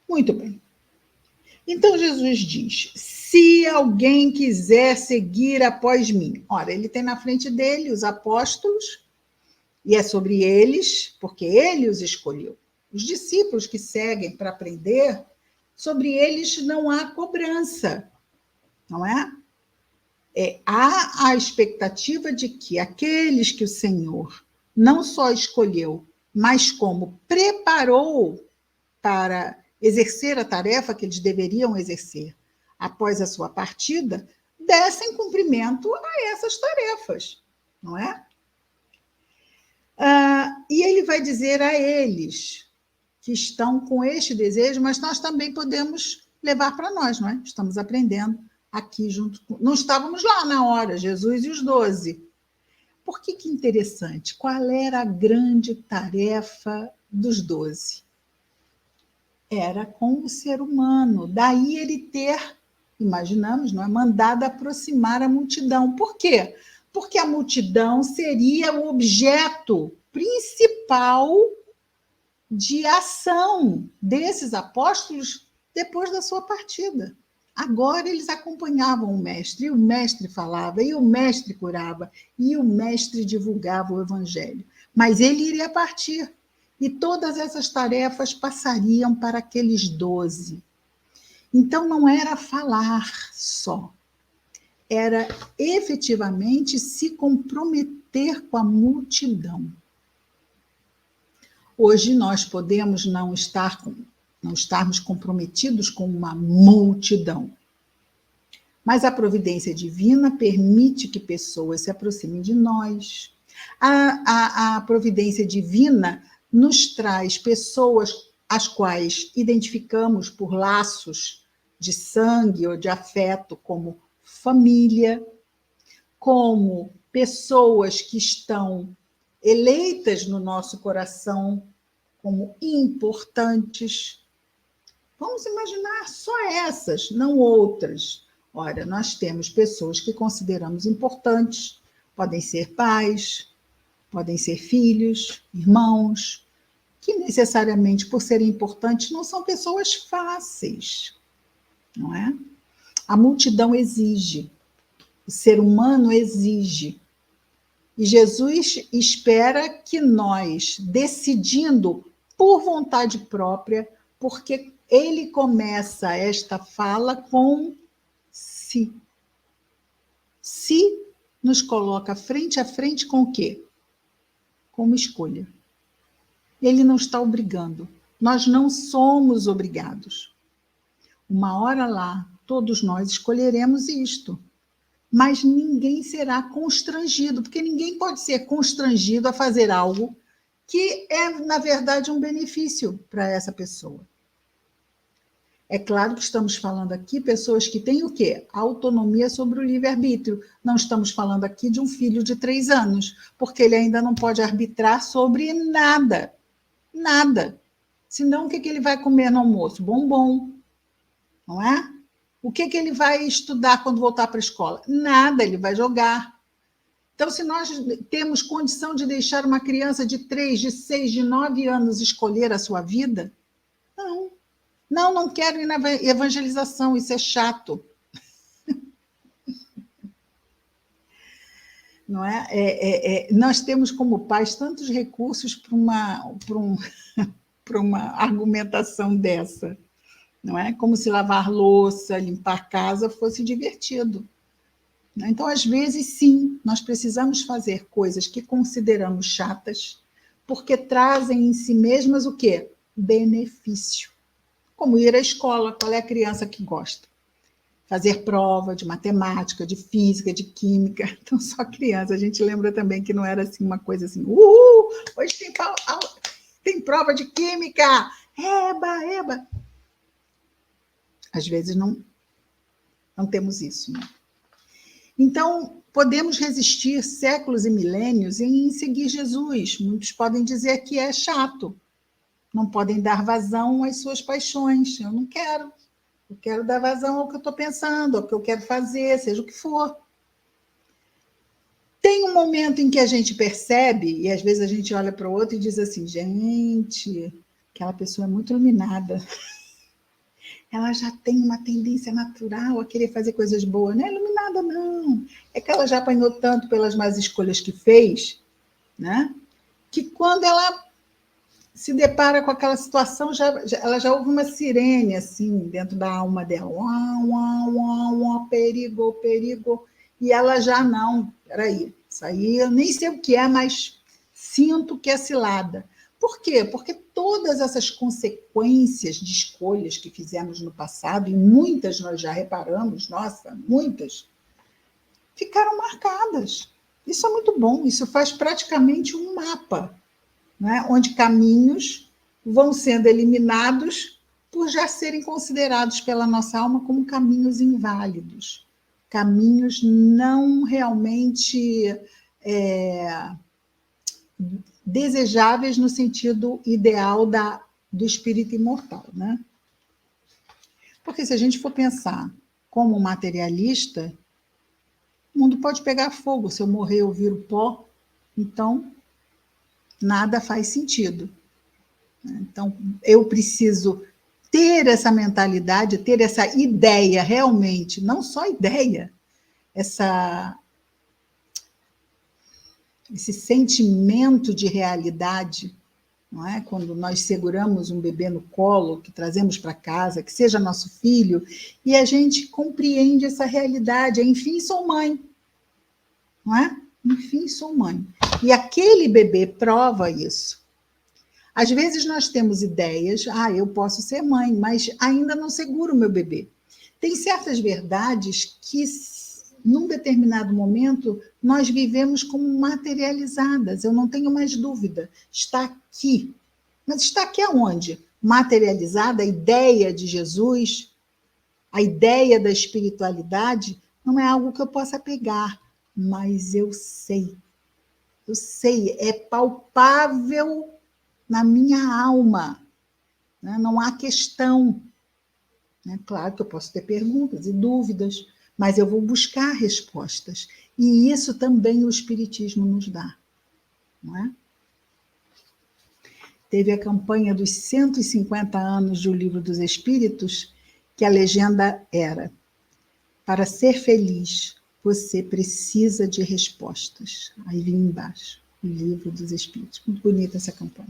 Muito bem. Então, Jesus diz, se alguém quiser seguir após mim. Ora, ele tem na frente dele os apóstolos, e é sobre eles, porque ele os escolheu. Os discípulos que seguem para aprender, sobre eles não há cobrança, não é? Há a expectativa de que aqueles que o Senhor não só escolheu, mas como preparou para exercer a tarefa que eles deveriam exercer após a sua partida, dessem cumprimento a essas tarefas, não é? E ele vai dizer a eles que estão com este desejo, mas nós também podemos levar para nós, não é? Estamos aprendendo aqui junto. Não estávamos lá na hora, Jesus e os 12. Por que interessante? Qual era a grande tarefa dos 12? Era com o ser humano. Daí ele ter, imaginamos, não é, mandado aproximar a multidão. Por quê? Porque a multidão seria o objeto principal de ação desses apóstolos depois da sua partida. Agora eles acompanhavam o mestre, e o mestre falava, e o mestre curava, e o mestre divulgava o evangelho. Mas ele iria partir, e todas essas tarefas passariam para aqueles 12. Então não era falar só, era efetivamente se comprometer com a multidão. Hoje nós podemos não estarmos comprometidos com uma multidão, mas a providência divina permite que pessoas se aproximem de nós. A providência divina nos traz pessoas as quais identificamos por laços de sangue ou de afeto, como família, como pessoas que estão eleitas no nosso coração como importantes. Vamos imaginar só essas, não outras. Ora, nós temos pessoas que consideramos importantes, podem ser pais, podem ser filhos, irmãos, que necessariamente, por serem importantes, não são pessoas fáceis, não é? A multidão exige, o ser humano exige. E Jesus espera que nós, decidindo por vontade própria, porque ele começa esta fala com si. Se nos coloca frente a frente com o quê? Com uma escolha. Ele não está obrigando. Nós não somos obrigados. Uma hora lá, todos nós escolheremos isto. Mas ninguém será constrangido, porque ninguém pode ser constrangido a fazer algo que é, na verdade, um benefício para essa pessoa. É claro que estamos falando aqui pessoas que têm o quê? Autonomia sobre o livre-arbítrio. Não estamos falando aqui de um filho de 3 anos, porque ele ainda não pode arbitrar sobre nada. Nada. Senão, o que ele vai comer no almoço? Bombom, não é? O que ele vai estudar quando voltar para a escola? Nada, ele vai jogar. Então, se nós temos condição de deixar uma criança de 3, de 6, de 9 anos escolher a sua vida, não. Não quero ir na evangelização, isso é chato. Não é? Nós temos como pais tantos recursos para uma argumentação dessa. Não é? Como se lavar louça, limpar casa fosse divertido. Então, às vezes, sim, nós precisamos fazer coisas que consideramos chatas, porque trazem em si mesmas o quê? Benefício. Como ir à escola, qual é a criança que gosta? Fazer prova de matemática, de física, de química. Então, só criança. A gente lembra também que não era assim uma coisa assim, hoje tem prova de química, eba. Às vezes não temos isso, né? Então, podemos resistir séculos e milênios em seguir Jesus. Muitos podem dizer que é chato. Não podem dar vazão às suas paixões. Eu não quero. Eu quero dar vazão ao que eu estou pensando, ao que eu quero fazer, seja o que for. Tem um momento em que a gente percebe, e às vezes a gente olha para o outro e diz assim, gente, aquela pessoa é muito iluminada. ela já tem uma tendência natural a querer fazer coisas boas. Não é iluminada, não. É que ela já apanhou tanto pelas más escolhas que fez, né? Que quando ela se depara com aquela situação, ela já ouve uma sirene assim dentro da alma dela. Uau, uau, uau, uau, perigo, perigo. E ela já não. Peraí, isso aí eu nem sei o que é, mas sinto que é cilada. Por quê? Porque todas essas consequências de escolhas que fizemos no passado, e muitas nós já reparamos, nossa, muitas, ficaram marcadas. Isso é muito bom, isso faz praticamente um mapa, né? Onde caminhos vão sendo eliminados por já serem considerados pela nossa alma como caminhos inválidos, caminhos não realmente desejáveis no sentido ideal do espírito imortal, né? Porque se a gente for pensar como materialista, o mundo pode pegar fogo, se eu morrer eu viro pó, então nada faz sentido. Então, eu preciso ter essa mentalidade, ter essa ideia realmente, não só ideia, esse sentimento de realidade, não é? Quando nós seguramos um bebê no colo, que trazemos para casa, que seja nosso filho, e a gente compreende essa realidade, enfim, sou mãe, não é? Enfim, sou mãe. E aquele bebê prova isso. Às vezes nós temos ideias, eu posso ser mãe, mas ainda não seguro o meu bebê. Tem certas verdades que, num determinado momento, nós vivemos como materializadas, eu não tenho mais dúvida, está aqui. Mas está aqui aonde? Materializada a ideia de Jesus, a ideia da espiritualidade, não é algo que eu possa pegar, mas eu sei, é palpável na minha alma, né? Não há questão. Né? Claro que eu posso ter perguntas e dúvidas, mas eu vou buscar respostas. E isso também o Espiritismo nos dá. Não é? Teve a campanha dos 150 anos do Livro dos Espíritos, que a legenda era: para ser feliz, você precisa de respostas. Aí vinha embaixo, o Livro dos Espíritos. Muito bonita essa campanha.